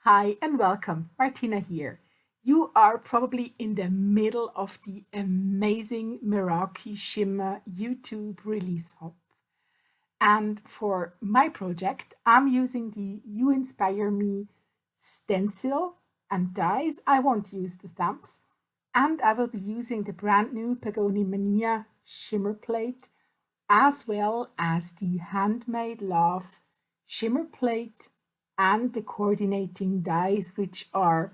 Hi and welcome, Martina here. You are probably in the middle of the amazing Meraki Shimmer YouTube release hop. And for my project, I'm using the You Inspire Me stencil and dies. I won't use the stamps. And I will be using the brand new Pagani Mania shimmer plate as well as the Handmade Love shimmer plate and the coordinating dies, which are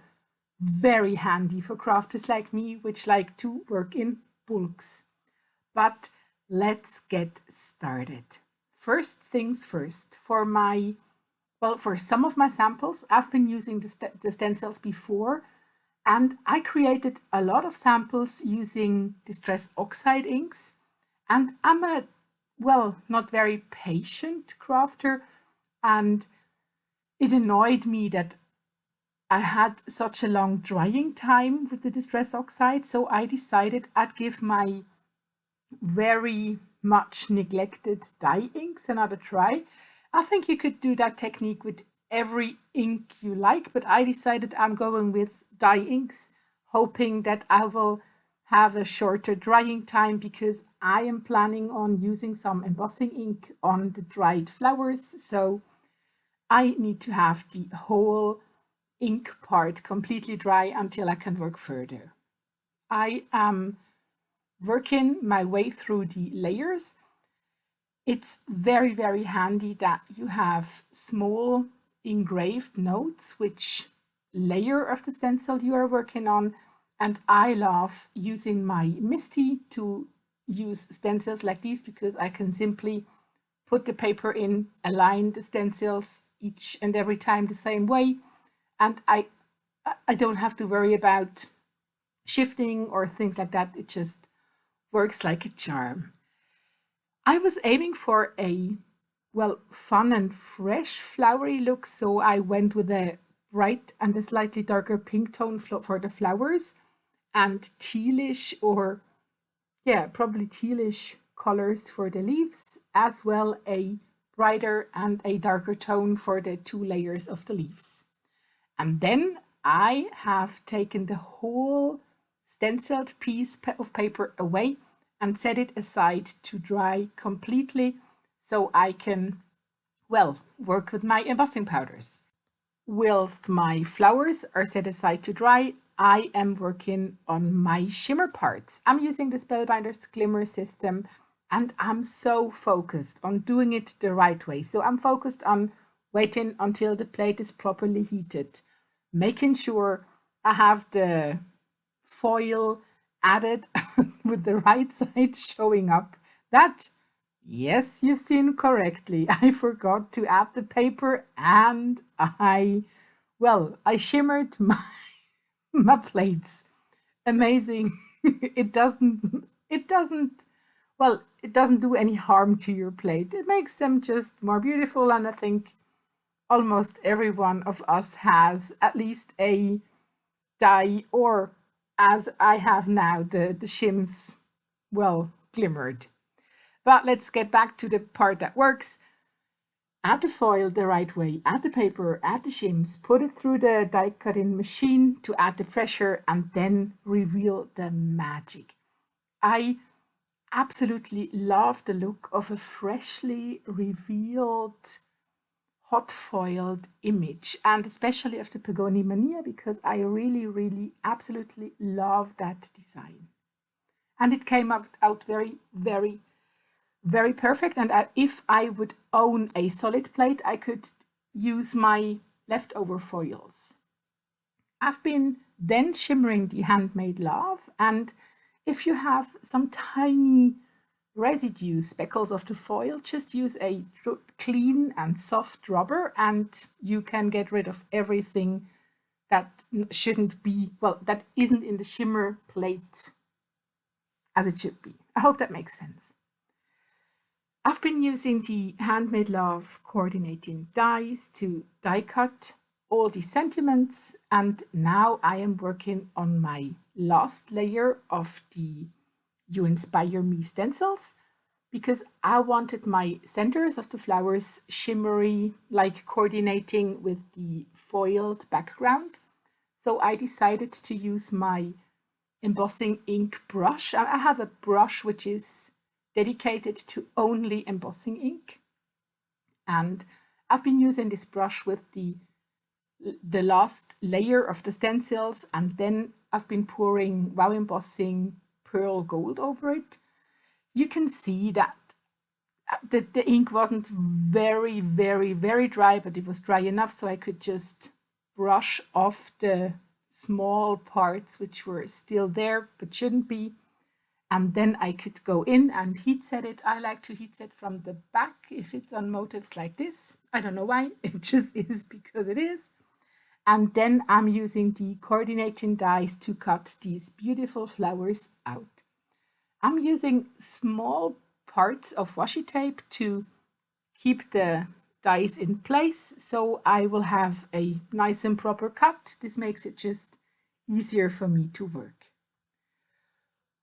very handy for crafters like me, which like to work in bulks. But let's get started. First things first, for some of my samples, I've been using the stencils before, and I created a lot of samples using Distress Oxide inks. And I'm not very patient crafter, and it annoyed me that I had such a long drying time with the Distress Oxide, so I decided I'd give my very much neglected dye inks another try. I think you could do that technique with every ink you like, but I decided I'm going with dye inks, hoping that I will have a shorter drying time because I am planning on using some embossing ink on the dried flowers. So I need to have the whole ink part completely dry until I can work further. I am working my way through the layers. It's very, very handy that you have small engraved notes which layer of the stencil you are working on. And I love using my Misty to use stencils like these because I can simply put the paper in, align the stencils each and every time the same way, and I don't have to worry about shifting or things like that. It just works like a charm. I was aiming for a fun and fresh flowery look, so I went with a bright and a slightly darker pink tone for the flowers and tealish or probably tealish colors for the leaves, as well a brighter and a darker tone for the two layers of the leaves. And then I have taken the whole stenciled piece of paper away and set it aside to dry completely so I can, work with my embossing powders. Whilst my flowers are set aside to dry, I am working on my shimmer parts. I'm using the Spellbinders Glimmer system and I'm so focused on doing it the right way. So I'm focused on waiting until the plate is properly heated, making sure I have the foil added with the right side showing up. That, yes, you've seen correctly. I forgot to add the paper and I shimmered my plates. Amazing. It doesn't do any harm to your plate. It makes them just more beautiful. And I think almost every one of us has at least a dye, or as I have now, the shims, glimmered. But let's get back to the part that works. Add the foil the right way, add the paper, add the shims, put it through the die cutting machine to add the pressure, and then reveal the magic. I absolutely love the look of a freshly revealed hot foiled image, and especially of the Pagani Mania because I really, really absolutely love that design. And it came out very, very, very perfect. And if I would own a solid plate, I could use my leftover foils. I've been then shimmering the Handmade Love, and if you have some tiny residue speckles of the foil, just use a clean and soft rubber and you can get rid of everything that shouldn't be, that isn't in the shimmer plate as it should be. I hope that makes sense. I've been using the Handmade Love coordinating dies to die cut all these sentiments, and now I am working on my last layer of the You Inspire Me stencils. because I wanted my centers of the flowers shimmery, like coordinating with the foiled background. So I decided to use my embossing ink brush. I have a brush which is dedicated to only embossing ink. And I've been using this brush with the last layer of the stencils, and then I've been pouring Wow Embossing Pearl Gold over it. You can see that the ink wasn't very dry, but it was dry enough so I could just brush off the small parts which were still there but shouldn't be. And then I could go in and heat set it. I like to heat set from the back if it's on motifs like this. I don't know why, it just is because it is. And then I'm using the coordinating dies to cut these beautiful flowers out. I'm using small parts of washi tape to keep the dies in place, so I will have a nice and proper cut. This makes it just easier for me to work.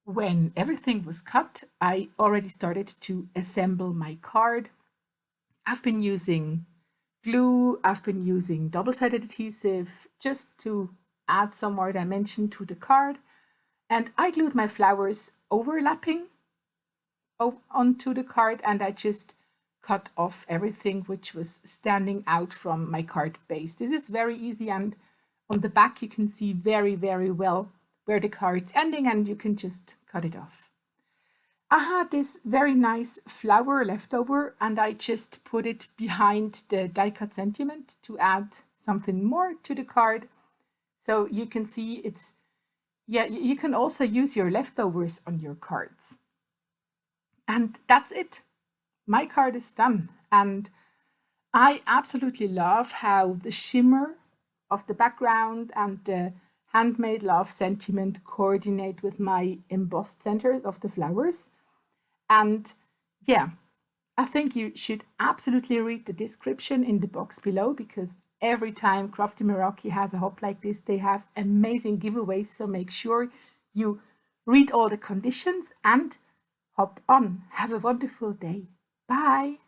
When everything was cut, I already started to assemble my card. I've been using glue, I've been using double-sided adhesive just to add some more dimension to the card. And I glued my flowers overlapping onto the card, and I just cut off everything which was standing out from my card base. This is very easy, and on the back you can see very well where the card's ending, and you can just cut it off. I had this very nice flower left over, and I just put it behind the die cut sentiment to add something more to the card. So you can see it's, yeah, you can also use your leftovers on your cards. And that's it. My card is done. And I absolutely love how the shimmer of the background and the handmade love sentiment coordinate with my embossed centers of the flowers. And yeah, I think you should absolutely read the description in the box below, because every time Crafty Meraki has a hop like this, they have amazing giveaways. So make sure you read all the conditions and hop on. Have a wonderful day. Bye.